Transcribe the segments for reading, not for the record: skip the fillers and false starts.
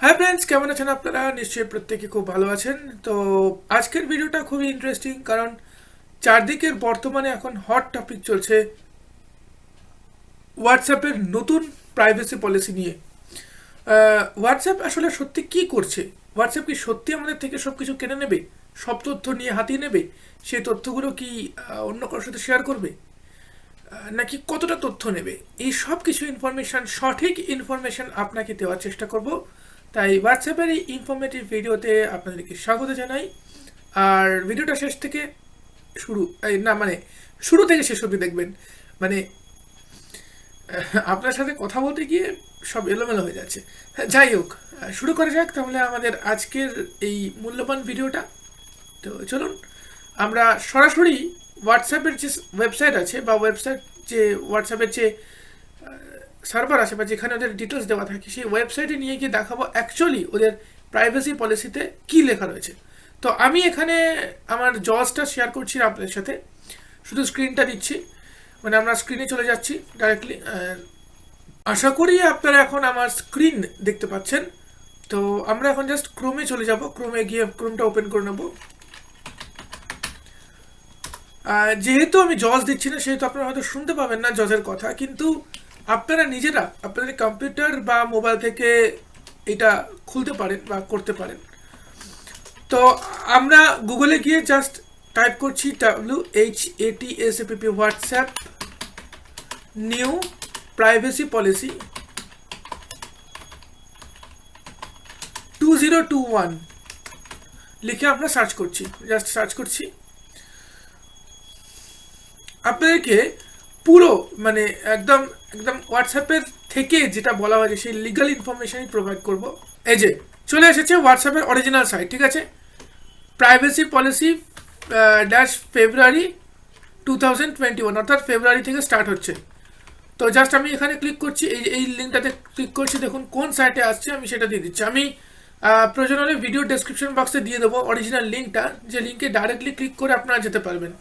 Hi friends, কেমন আছেন আপনারা? নিশ্চয়ই প্রত্যেকে খুব ভালো আছেন। তো আজকের ভিডিওটা খুবই ইন্টারেস্টিং, কারণ চারদিকের বর্তমানে এখন হট টপিক চলছে হোয়াটসঅ্যাপের নতুন প্রাইভেসি পলিসি নিয়ে। হোয়াটসঅ্যাপ আসলে সত্যি কি করছে? হোয়াটসঅ্যাপ কি সত্যি আমাদের থেকে সব কিছু কেড়ে নেবে, সব তথ্য নিয়ে হাতিয়ে নেবে? সেই তথ্যগুলো কি অন্য কারোর সাথে শেয়ার করবে, নাকি কতটা তথ্য নেবে? এই সব কিছু ইনফরমেশান, সঠিক ইনফরমেশান আপনাকে দেওয়ার চেষ্টা করব। তাই হোয়াটসঅ্যাপের এই ইনফরমেটিভ ভিডিওতে আপনাদেরকে স্বাগত জানাই। আর ভিডিওটা শেষ থেকে শুরু থেকে শেষ অবধি দেখবেন। মানে আপনার সাথে কথা বলতে গিয়ে সব এলোমেলো হয়ে যাচ্ছে। যাই হোক, শুরু করা যাক তাহলে আমাদের আজকের এই মূল্যবান ভিডিওটা। তো চলুন আমরা সরাসরি হোয়াটসঅ্যাপের যে ওয়েবসাইট আছে, বা হোয়াটসঅ্যাপের যে সার্ভার আছে, বা যেখানে ওদের ডিটেলস দেওয়া থাকে, সেই ওয়েবসাইটে নিয়ে গিয়ে দেখাবো অ্যাকচুয়ালি ওদের প্রাইভেসি পলিসিতে কী লেখা রয়েছে। তো আমি এখানে আমার জসটা শেয়ার করছি আপনাদের সাথে, শুধু স্ক্রিনটা দিচ্ছি, মানে আমরা স্ক্রিনে চলে যাচ্ছি ডাইরেক্টলি। আশা করি আপনারা এখন আমার স্ক্রিন দেখতে পাচ্ছেন। তো আমরা এখন জাস্ট ক্রোমে চলে যাব, ক্রোমে গিয়ে ক্রোমটা ওপেন করে নেব। যেহেতু আমি জজ দিচ্ছি না, সেহেতু আপনারা হয়তো শুনতে পাবেন না জজের কথা, কিন্তু আপনারা নিজেরা আপনাদের কম্পিউটার বা মোবাইল থেকে এটা খুলতে পারেন বা করতে পারেন। তো আমরা গুগলে গিয়ে জাস্ট টাইপ করছি WHATSAPP WhatsApp new privacy policy 2021 লিখে আমরা সার্চ করছি, জাস্ট সার্চ করছি। আপনাদেরকে পুরো মানে একদম একদম হোয়াটসঅ্যাপের থেকে যেটা বলা হয়েছে সেই লিগাল ইনফরমেশনই প্রোভাইড করব। এই যে চলে এসেছে হোয়াটসঅ্যাপের অরিজিনাল সাইট, ঠিক আছে? প্রাইভেসি পলিসি ফেব্রুয়ারি 2021, অর্থাৎ ফেব্রুয়ারি থেকে স্টার্ট হচ্ছে। তো জাস্ট আমি এখানে ক্লিক করছি, এই লিঙ্কটাতে ক্লিক করছি। দেখুন কোন সাইটে আসছে, আমি সেটা দিয়ে দিচ্ছি। আমি প্রয়োজন হলে ভিডিও ডেসক্রিপশন বক্সে দিয়ে দেবো অরিজিনাল লিঙ্কটা, যে লিঙ্কে ডাইরেক্টলি ক্লিক করে আপনারা যেতে পারবেন।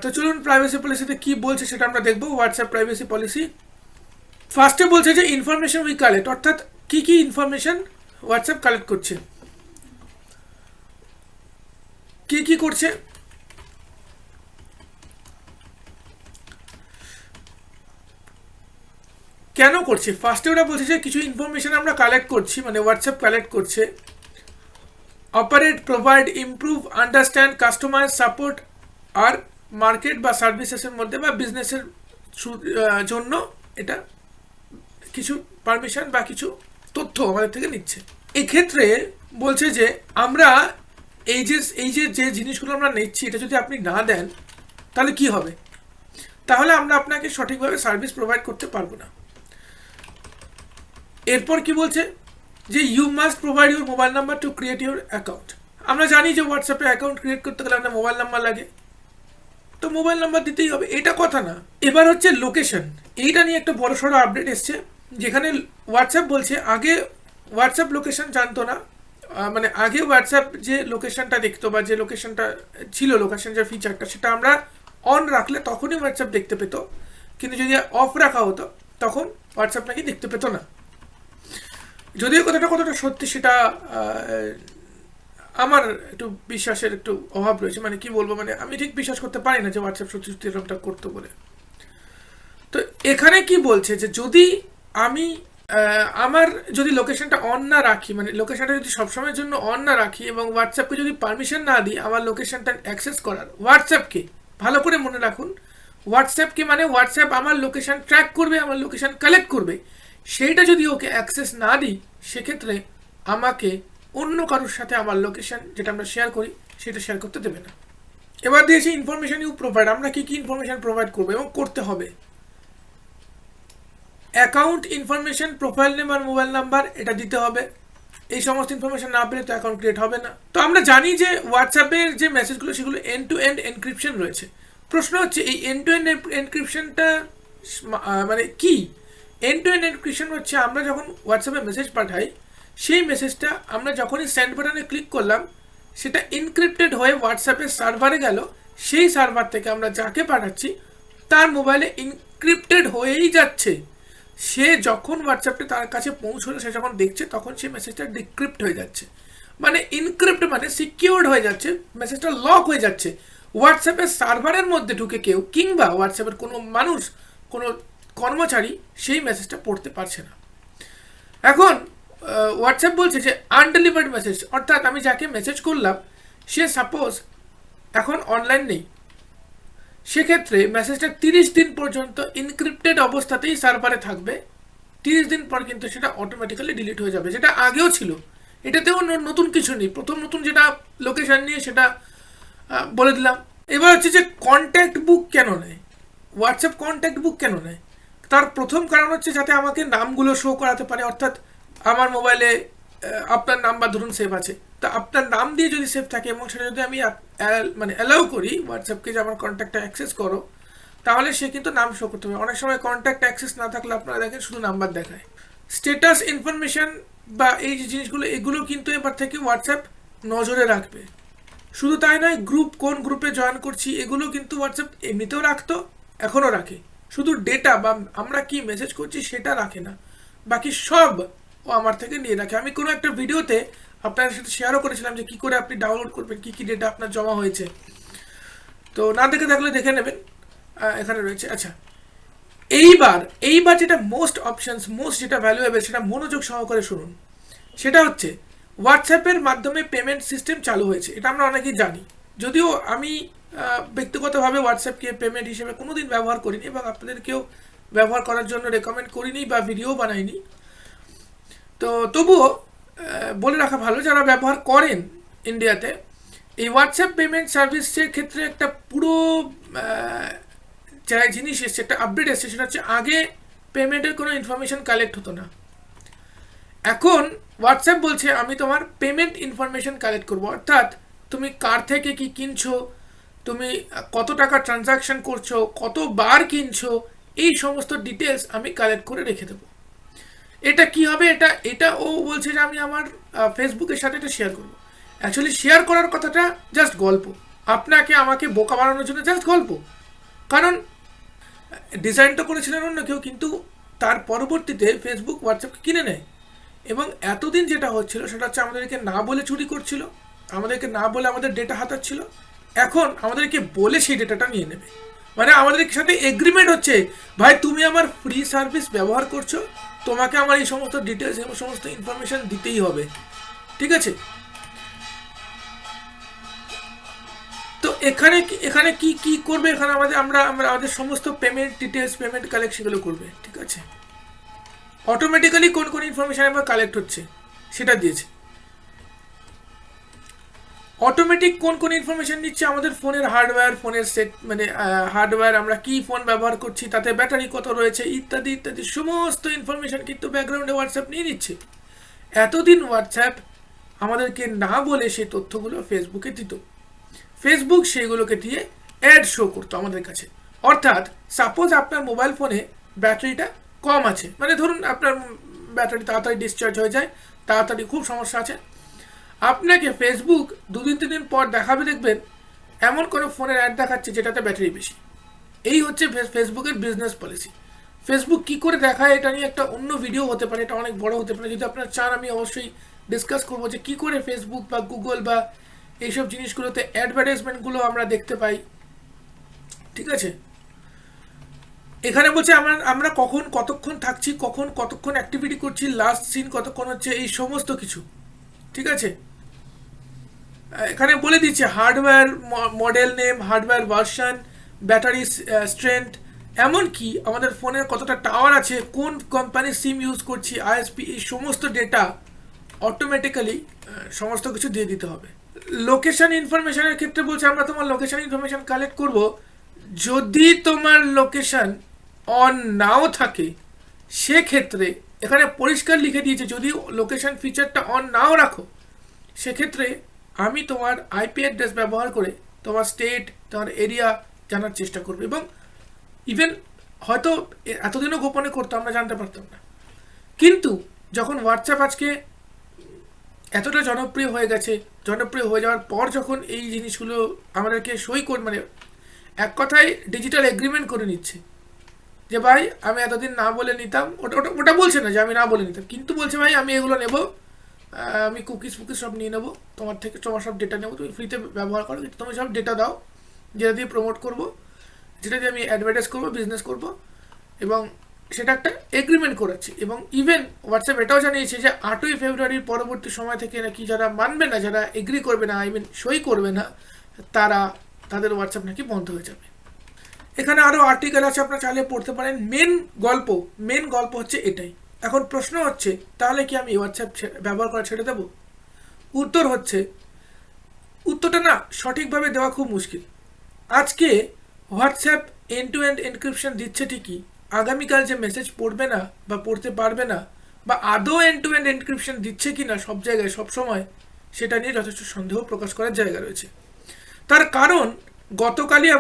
তো চলুন প্রাইভেসি পলিসিতে কি বলছে সেটা আমরা দেখবো। হোয়াটসঅ্যাপ প্রাইভেসি পলিসি ফার্স্টে বলছে যে ইনফরমেশন উই কালেক্ট, অর্থাৎ কি কি ইনফরমেশন হোয়াটসঅ্যাপ কালেক্ট করছে, কি কি করছে। কেন করছে? ফার্স্টে ওরা বলছে যে কিছু ইনফরমেশন আমরা কালেক্ট করছি, মানে হোয়াটসঅ্যাপ কালেক্ট করছে। Operate, provide, improve, understand, customize, support আর মার্কেট বা সার্ভিসেসের মধ্যে বা বিজনেসের জন্য এটা কিছু পারমিশন বা কিছু তথ্য আমাদের থেকে নিচ্ছে। এক্ষেত্রে বলছে যে আমরা যে জিনিসগুলো আমরা নিচ্ছি, এটা যদি আপনি না দেন তাহলে কি হবে? তাহলে আমরা আপনাকে সঠিকভাবে সার্ভিস প্রোভাইড করতে পারবো না। এরপর কি বলছে যে you must provide your mobile number to create your account. আমরা জানি যে হোয়াটসঅ্যাপে অ্যাকাউন্ট ক্রিয়েট করতে গেলে আমাদের মোবাইল নাম্বার লাগে, তো মোবাইল নাম্বার দিতেই হবে, এটা কথা না। এবার হচ্ছে লোকেশন, এইটা নিয়ে একটা বড় সড়ো আপডেট এসছে, যেখানে হোয়াটসঅ্যাপ বলছে আগে হোয়াটসঅ্যাপ লোকেশন জানতো না। মানে আগে হোয়াটসঅ্যাপ যে লোকেশনটা দেখতো, বা যে লোকেশনটা ছিল, লোকেশন যে ফিচারটা, সেটা আমরা অন রাখলে তখনই হোয়াটসঅ্যাপ দেখতে পেত, কিন্তু যদি অফ রাখা হতো তখন হোয়াটসঅ্যাপ নাকি দেখতে পেত না। যদিও কথাটা কতটা সত্যি সেটা আমার একটু বিশ্বাসের একটু অভাব রয়েছে। মানে কি বলবো, মানে আমি ঠিক বিশ্বাস করতে পারি না যে হোয়াটসঅ্যাপ সত্যি সত্যি এরকমটা করতো বলে। তো এখানে কি বলছে যে যদি আমি আমার যদি লোকেশনটা অন না রাখি, মানে লোকেশনটা যদি সবসময়ের জন্য অন না রাখি, এবং হোয়াটসঅ্যাপকে যদি পারমিশন না দিই আমার লোকেশনটা অ্যাক্সেস করার, হোয়াটসঅ্যাপকে ভালো করে মনে রাখুন, হোয়াটসঅ্যাপকে মানে হোয়াটসঅ্যাপ আমার লোকেশন ট্র্যাক করবে, আমার লোকেশন কালেক্ট করবে, সেইটা যদি ওকে অ্যাক্সেস না দিই, সেক্ষেত্রে আমাকে অন্য কারোর সাথে আমার লোকেশন যেটা আমরা শেয়ার করি সেটা শেয়ার করতে দেবে না। এবার দিয়েছি ইনফরমেশন ইউ প্রোভাইড, আমরা কি কি ইনফরমেশন প্রোভাইড করবো এবং করতে হবে। অ্যাকাউন্ট ইনফরমেশন, প্রোফাইল নেম আর মোবাইল নাম্বার, এটা দিতে হবে। এই সমস্ত ইনফরমেশন না পেলে তো অ্যাকাউন্ট ক্রিয়েট হবে না। তো আমরা জানি যে হোয়াটসঅ্যাপের যে মেসেজগুলো সেগুলো এন্ড টু এন্ড এনক্রিপশন রয়েছে। প্রশ্ন হচ্ছে এই এন্ড টু এন্ড এনক্রিপশনটা মানে কি? এন্ড টু এন্ড এনক্রিপশন হচ্ছে আমরা যখন হোয়াটসঅ্যাপে মেসেজ পাঠাই, সেই মেসেজটা আমরা যখনই সেন্ড বাটনে ক্লিক করলাম, সেটা ইনক্রিপ্টেড হয়ে হোয়াটসঅ্যাপের সার্ভারে গেল, সেই সার্ভার থেকে আমরা যাকে পাঠাচ্ছি তার মোবাইলে ইনক্রিপ্টেড হয়েই যাচ্ছে, সে যখন হোয়াটসঅ্যাপটা তার কাছে পৌঁছলো, সে যখন দেখছে তখন সেই মেসেজটা ডিক্রিপ্ট হয়ে যাচ্ছে, মানে ইনক্রিপ্ট মানে সিকিউরড হয়ে যাচ্ছে, মেসেজটা লক হয়ে যাচ্ছে। হোয়াটসঅ্যাপের সার্ভারের মধ্যে ঢুকে কেউ কিংবা হোয়াটসঅ্যাপের কোনো মানুষ, কোনো কর্মচারী সেই মেসেজটা পড়তে পারছে না। এখন হোয়াটসঅ্যাপ বলছে যে আনডেলিভার্ড মেসেজ, অর্থাৎ আমি যাকে মেসেজ করলাম সে সাপোজ এখন অনলাইন নেই, সেক্ষেত্রে মেসেজটা 30 দিন পর্যন্ত ইনক্রিপ্টেড অবস্থাতেই সার্ভারে থাকবে। 30 দিন পর কিন্তু সেটা অটোমেটিক্যালি ডিলিট হয়ে যাবে, যেটা আগেও ছিল। এটাতেও নতুন কিছু নেই, প্রথম নতুন যেটা লোকেশন নিয়ে সেটা বলে দিলাম। এবার হচ্ছে যে কন্ট্যাক্ট বুক কেন নেয়, হোয়াটসঅ্যাপ কন্ট্যাক্ট বুক কেন নেয়? তার প্রথম কারণ হচ্ছে যাতে আমাকে নামগুলো শো করাতে পারে, অর্থাৎ আমার মোবাইলে আপনার নাম্বার ধরুন সেভ আছে, তো আপনার নাম দিয়ে যদি সেভ থাকে এবং সেটা যদি আমি মানে অ্যালাউ করি হোয়াটসঅ্যাপকে যে আমার কন্ট্যাক্টটা অ্যাক্সেস করো, তাহলে সে কিন্তু নাম শো করতে হবে। অনেক সময় কন্ট্যাক্ট অ্যাক্সেস না থাকলে আপনারা দেখেন শুধু নাম্বার দেখায়। স্ট্যাটাস ইনফরমেশন বা এই যে জিনিসগুলো, এগুলো কিন্তু এবার থেকে হোয়াটসঅ্যাপ নজরে রাখবে। শুধু তাই নয়, কোন গ্রুপে জয়েন করছি এগুলো কিন্তু হোয়াটসঅ্যাপ এমনিতেও রাখতো, এখনও রাখে। শুধু ডেটা বা আমরা কি মেসেজ করছি সেটা রাখে না, বাকি সব ও আমার থেকে নিয়ে রাখে। আমি কোনো একটা ভিডিওতে আপনাদের সাথে শেয়ারও করেছিলাম যে কী করে আপনি ডাউনলোড করবেন, কী কী ডেটা আপনার জমা হয়েছে, তো না দেখে থাকলে দেখে নেবেন, এখানে রয়েছে। আচ্ছা, এইবার যেটা মোস্ট যেটা ভ্যালুয়েবল, সেটা মনোযোগ সহকারে শুনুন। সেটা হচ্ছে হোয়াটসঅ্যাপের মাধ্যমে পেমেন্ট সিস্টেম চালু হয়েছে, এটা আমরা অনেকেই জানি। যদিও আমি ব্যক্তিগতভাবে হোয়াটসঅ্যাপকে পেমেন্ট হিসেবে কোনোদিন ব্যবহার করিনি এবং আপনাদেরকেও ব্যবহার করার জন্য রেকমেন্ড করিনি বা ভিডিও বানাইনি, তো তবুও বলে রাখা ভালো যারা ব্যবহার করেন ইন্ডিয়াতে, এই হোয়াটসঅ্যাপ পেমেন্ট সার্ভিসের ক্ষেত্রে একটা পুরো যা জিনিস এসছে, একটা আপডেট এসছে, সেটা হচ্ছে আগে পেমেন্টের কোনো ইনফরমেশন কালেক্ট হতো না। এখন হোয়াটসঅ্যাপ বলছে আমি তোমার পেমেন্ট ইনফরমেশন কালেক্ট করবো, অর্থাৎ তুমি কার থেকে কি কিনছো, তুমি কত টাকা ট্রানজাকশন করছো, কতবার কিনছো, এই সমস্ত ডিটেলস আমি কালেক্ট করে রেখে দেবো। এটা কি হবে, এটা ও বলছে যে আমি আমার ফেসবুকের সাথে এটা শেয়ার করবো। অ্যাকচুয়ালি শেয়ার করার কথাটা জাস্ট গল্প, আপনাকে আমাকে বোকা বানানোর জন্য জাস্ট গল্প। কারণ ডিজাইন তো করেছিলেন অন্য কেউ, কিন্তু তার পরবর্তীতে ফেসবুক হোয়াটসঅ্যাপকে কিনে নেয় এবং এতদিন যেটা হচ্ছিল সেটা হচ্ছে আমাদেরকে না বলে চুরি করছিল, আমাদেরকে না বলে আমাদের ডেটা হাতাচ্ছিল। এখন আমাদেরকে বলে সেই ডেটাটা নিয়ে নেবে, মানে আমাদের সাথে এগ্রিমেন্ট হচ্ছে, ভাই তুমি আমার ফ্রি সার্ভিস ব্যবহার করছো, তোমাকে আমার এই সমস্ত ডিটেলস এবং সমস্ত ইনফরমেশন দিতেই হবে, ঠিক আছে? তো এখানে কি করবে, এখানে আমরা আমাদের সমস্ত পেমেন্ট ডিটেলস, পেমেন্ট কালেক্ট সেগুলো করবে, ঠিক আছে? অটোমেটিক্যালি কোন ইনফরমেশন আমার কালেক্ট হচ্ছে সেটা দিয়েছে। অটোমেটিক কোন ইনফরমেশন নিচ্ছে, আমাদের ফোনের হার্ডওয়্যার, ফোনের সেট মানে হার্ডওয়্যার, আমরা কি ফোন ব্যবহার করছি, তাতে ব্যাটারি কত রয়েছে, ইত্যাদি ইত্যাদি সমস্ত ইনফরমেশন কিন্তু ব্যাকগ্রাউন্ডে হোয়াটসঅ্যাপ নিয়ে নিচ্ছে। এতদিন হোয়াটসঅ্যাপ আমাদেরকে না বলে সেই তথ্যগুলো ফেসবুকে দিত, ফেসবুক সেইগুলোকে দিয়ে অ্যাড শো করতো আমাদের কাছে। অর্থাৎ সাপোজ আপনার মোবাইল ফোনে ব্যাটারিটা কম আছে, মানে ধরুন আপনার ব্যাটারি তাড়াতাড়ি ডিসচার্জ হয়ে যায়, তাড়াতাড়ি খুব সমস্যা আছে, আপনাকে ফেসবুক 2-3 দিন পর দেখাবে, দেখবেন এমন কোনো ফোনের অ্যাড দেখাচ্ছে যেটাতে ব্যাটারি বেশি। এই হচ্ছে ফেসবুকের বিজনেস পলিসি। ফেসবুক কি করে দেখায় এটা নিয়ে একটা অন্য ভিডিও হতে পারে, এটা অনেক বড় হতে পারে, যদি আপনারা চান আমি অবশ্যই ডিসকাস করবো যে কি করে ফেসবুক বা গুগল বা এইসব জিনিসগুলোতে অ্যাডভার্টাইজমেন্টগুলো আমরা দেখতে পাই, ঠিক আছে? এখানে বলছে আমরা কতক্ষণ থাকছি, কতক্ষণ অ্যাক্টিভিটি করছি, লাস্ট সিন কতক্ষণ হচ্ছে, এই সমস্ত কিছু, ঠিক আছে? এখানে বলে দিচ্ছে hardware model name, hardware version, battery strength, এমনকি আমাদের ফোনের কতটা টাওয়ার আছে, কোন কোম্পানির সিম ইউজ করছি, আইএসপি, এই সমস্ত ডেটা অটোমেটিক্যালি সমস্ত কিছু দিয়ে দিতে হবে। লোকেশন ইনফরমেশনের ক্ষেত্রে বলছে আমরা তোমার লোকেশন ইনফরমেশন কালেক্ট করব, যদি তোমার লোকেশন অন নাও থাকে সেক্ষেত্রে এখানে পরিষ্কার লিখে দিয়েছে যদি লোকেশন ফিচারটা অন নাও রাখো সেক্ষেত্রে আমি তোমার আইপি অ্যাড্রেস ব্যবহার করে তোমার স্টেট, তোমার এরিয়া জানার চেষ্টা করবে। এবং ইভেন হয়তো এতদিনও গোপনে করতো, আমরা জানতে পারতাম না, কিন্তু যখন হোয়াটসঅ্যাপ আজকে এতটা জনপ্রিয় হয়ে গেছে, জনপ্রিয় হয়ে যাওয়ার পর যখন এই জিনিসগুলো আমাদেরকে সই করে, মানে এক কথায় ডিজিটাল এগ্রিমেন্ট করে নিচ্ছে, যে ভাই আমি এতদিন না বলে নিতাম, ওটা ওটা ওটা বলছে না যে আমি না বলে নিতাম, কিন্তু বলছে ভাই আমি এগুলো নেব, আমি কুকিজ ফুকিজ সব নিয়ে নেবো তোমার থেকে, তোমার সব ডেটা নেবো, তুমি ফ্রিতে ব্যবহার করো, কিন্তু তুমি সব ডেটা দাও যেটা দিয়ে প্রমোট করবো, যেটা দিয়ে আমি অ্যাডভার্টাইজ করবো, বিজনেস করবো। এবং সেটা একটা এগ্রিমেন্ট করেছে। এবং ইভেন হোয়াটসঅ্যাপ এটাও জানিয়েছে যে 8ই ফেব্রুয়ারির পরবর্তী সময় থেকে নাকি যারা মানবে না, যারা এগ্রি করবে না, সই করবে না, তারা তাদের হোয়াটসঅ্যাপ নাকি বন্ধ হয়ে যাবে। এখানে আরও আর্টিকেল আছে, আপনারা চাইলে পড়তে পারেন। মেন গল্প হচ্ছে এটাই। এখন প্রশ্ন হচ্ছে তাহলে কি আমি হোয়াটসঅ্যাপ ব্যবহার করা ছেড়ে দেবো? উত্তরটা না সঠিকভাবে দেওয়া খুব মুশকিল। আজকে WhatsApp end to end encryption দিচ্ছে ঠিকই, আগামীকাল যে মেসেজ পড়বে না বা পড়তে পারবে না, বা আদৌ এন্ড টু এন্ড এনক্রিপশন দিচ্ছে কি না সব জায়গায় সব সময়, সেটা নিয়ে যথেষ্ট সন্দেহ প্রকাশ করার জায়গা রয়েছে। তার কারণ গতকালই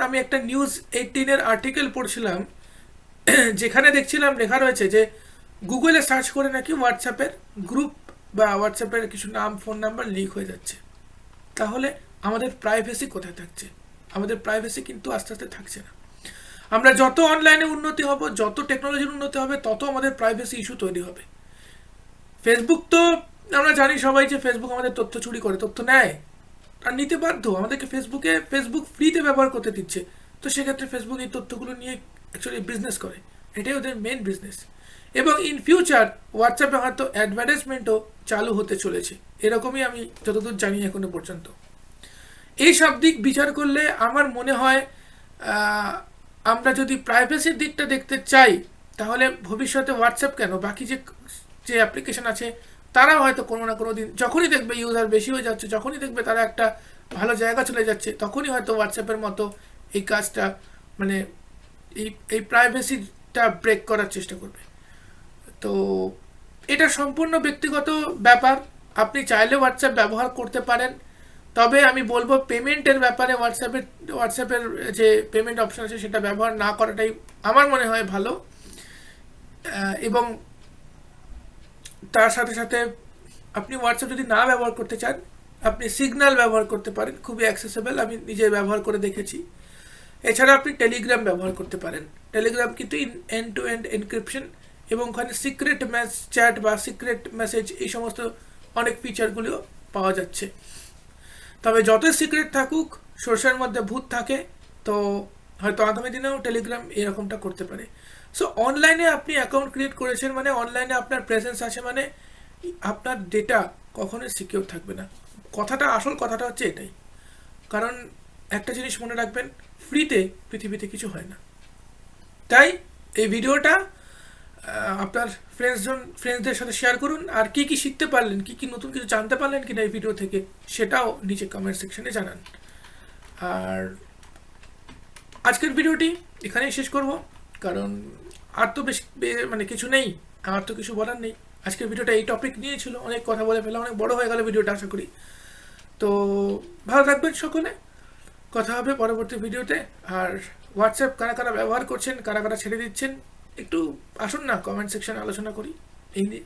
আমি একটা নিউজ 18-এর আর্টিকেল পড়ছিলাম, যেখানে দেখছিলাম লেখা রয়েছে যে গুগলে সার্চ করে নাকি হোয়াটসঅ্যাপের গ্রুপ বা হোয়াটসঅ্যাপের কিছু নাম, ফোন নাম্বার লিক হয়ে যাচ্ছে। তাহলে আমাদের প্রাইভেসি কোথায় থাকছে? আমাদের প্রাইভেসি কিন্তু আস্তে আস্তে থাকছে না। আমরা যত অনলাইনে উন্নতি হব, যত টেকনোলজির উন্নতি হবে, তত আমাদের প্রাইভেসি ইস্যু তৈরি হবে। ফেসবুক তো আমরা জানি সবাই যে ফেসবুক আমাদের তথ্য চুরি করে, তথ্য নেয় আর নিতে বাধ্য। আমাদেরকে ফেসবুক ফ্রিতে ব্যবহার করতে দিচ্ছে, তো সেক্ষেত্রে ফেসবুক এই তথ্যগুলো নিয়ে অ্যাকচুয়ালি বিজনেস করে, এটাই ওদের মেন বিজনেস। এবং ইন ফিউচার হোয়াটসঅ্যাপে হয়তো অ্যাডভার্টাইজমেন্টও চালু হতে চলেছে, এরকমই আমি যতদূর জানি এখনো পর্যন্ত। এই সব দিক বিচার করলে আমার মনে হয় আমরা যদি প্রাইভেসির দিকটা দেখতে চাই, তাহলে ভবিষ্যতে হোয়াটসঅ্যাপ কেন, বাকি যে অ্যাপ্লিকেশন আছে তারাও হয়তো কোনো না কোনো দিন, যখনই দেখবে ইউজার বেশি হয়ে যাচ্ছে, যখনই দেখবে তারা একটা ভালো জায়গা চলে যাচ্ছে, তখনই হয়তো হোয়াটসঅ্যাপের মতো এই কাজটা, মানে এই প্রাইভেসিটা ব্রেক করার চেষ্টা করবে। তো এটা সম্পূর্ণ ব্যক্তিগত ব্যাপার। আপনি চাইলে হোয়াটসঅ্যাপ ব্যবহার করতে পারেন, তবে আমি বলবো পেমেন্টের ব্যাপারে হোয়াটসঅ্যাপের যে পেমেন্ট অপশন আছে সেটা ব্যবহার না করাটাই আমার মনে হয় ভালো। এবং তার সাথে সাথে আপনি হোয়াটসঅ্যাপ যদি না ব্যবহার করতে চান, আপনি সিগন্যাল ব্যবহার করতে পারেন, খুবই অ্যাক্সেসেবল, আমি নিজে ব্যবহার করে দেখেছি। এছাড়া আপনি টেলিগ্রাম ব্যবহার করতে পারেন। টেলিগ্রাম কিন্তু এন্ড টু এন্ড এনক্রিপশন, এবং ওখানে সিক্রেট চ্যাট বা সিক্রেট মেসেজ, এই সমস্ত অনেক ফিচারগুলিও পাওয়া যাচ্ছে। তবে যতই সিক্রেট থাকুক, সর্ষের মধ্যে ভূত থাকে, তো হয়তো আগামী দিনেও টেলিগ্রাম এরকমটা করতে পারে। সো অনলাইনে আপনি অ্যাকাউন্ট ক্রিয়েট করেছেন মানে, অনলাইনে আপনার প্রেজেন্স আছে মানে, আপনার ডেটা কখনোই সিকিউর থাকবে না। আসল কথাটা হচ্ছে এটাই। কারণ একটা জিনিস মনে রাখবেন, ফ্রিতে পৃথিবীতে কিছু হয় না। তাই এই ভিডিওটা আপনার ফ্রেন্ডসদের সাথে শেয়ার করুন, আর কি কি শিখতে পারলেন, কি কি নতুন কিছু জানতে পারলেন কিনা এই ভিডিও থেকে, সেটাও নিচে কমেন্ট সেকশনে জানান। আর আজকের ভিডিওটি এখানেই শেষ করব, কারণ আর তো মানে কিছু নেই, আমার তো কিছু বলার নেই। আজকের ভিডিওটা এই টপিক নিয়ে ছিল, অনেক কথা বলে ফেলা, অনেক বড় হয়ে গেল ভিডিওটা আশা করি। তো ভালো থাকবেন সকলে, কথা হবে পরবর্তী ভিডিওতে। আর হোয়াটসঅ্যাপ কারা কারা ব্যবহার করছেন, কারা কারা ছেড়ে দিচ্ছেন, একটু আসুন না কমেন্ট সেকশনে আলোচনা করি এই নিয়ে।